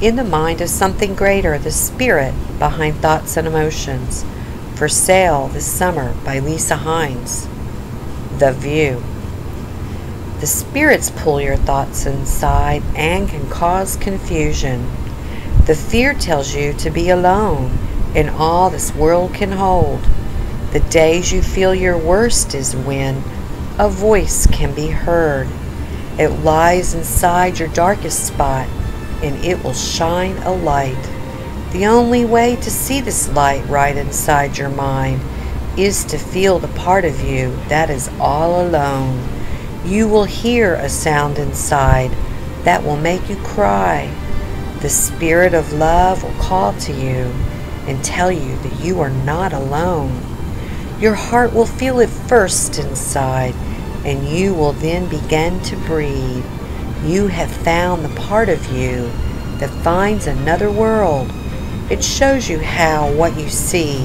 in the mind of something greater, the spirit behind thoughts and emotions. For sale this summer by Lisa Hines. The View. The spirits pull your thoughts inside and can cause confusion. The fear tells you to be alone in all this world can hold. The days you feel your worst is when a voice can be heard. It lies inside your darkest spot, and it will shine a light. The only way to see this light right inside your mind is to feel the part of you that is all alone. You will hear a sound inside that will make you cry. The spirit of love will call to you and tell you that you are not alone. Your heart will feel it first inside, and you will then begin to breathe. You have found the part of you that finds another world. It shows you how what you see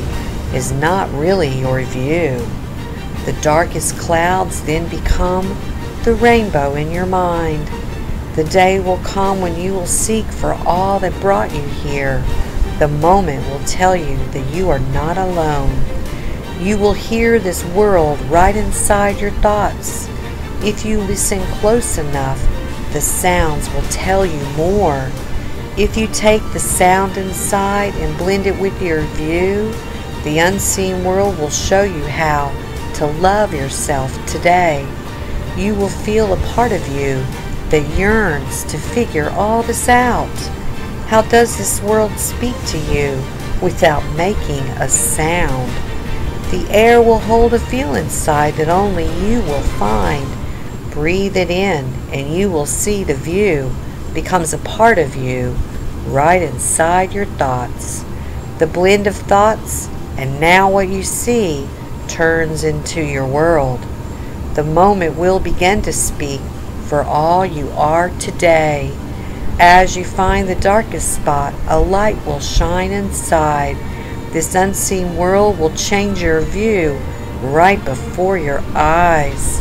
is not really your view. The darkest clouds then become the rainbow in your mind. The day will come when you will seek for all that brought you here. The moment will tell you that you are not alone. You will hear this world right inside your thoughts. If you listen close enough, the sounds will tell you more. If you take the sound inside and blend it with your view, the unseen world will show you how to love yourself today. You will feel a part of you that yearns to figure all this out. How does this world speak to you without making a sound? The air will hold a feel inside that only you will find. Breathe it in and you will see the view becomes a part of you right inside your thoughts. The blend of thoughts and now what you see turns into your world. The moment will begin to speak for all you are today. As you find the darkest spot, a light will shine inside. This unseen world will change your view right before your eyes.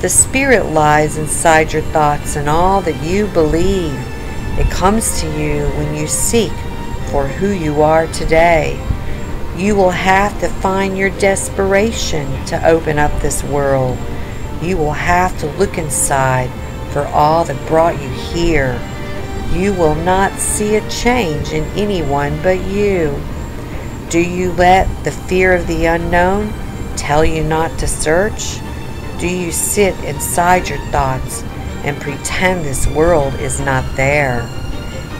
The spirit lies inside your thoughts and all that you believe. It comes to you when you seek for who you are today. You will have to find your desperation to open up this world. You will have to look inside for all that brought you here. You will not see a change in anyone but you. Do you let the fear of the unknown tell you not to search? Do you sit inside your thoughts and pretend this world is not there?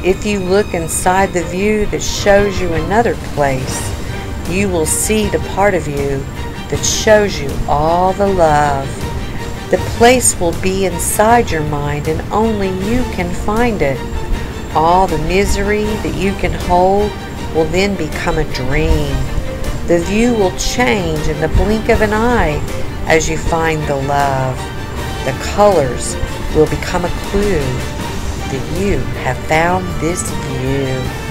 If you look inside the view that shows you another place, you will see the part of you that shows you all the love. The place will be inside your mind and only you can find it. All the misery that you can hold will then become a dream. The view will change in the blink of an eye as you find the love. The colors will become a clue that you have found this view.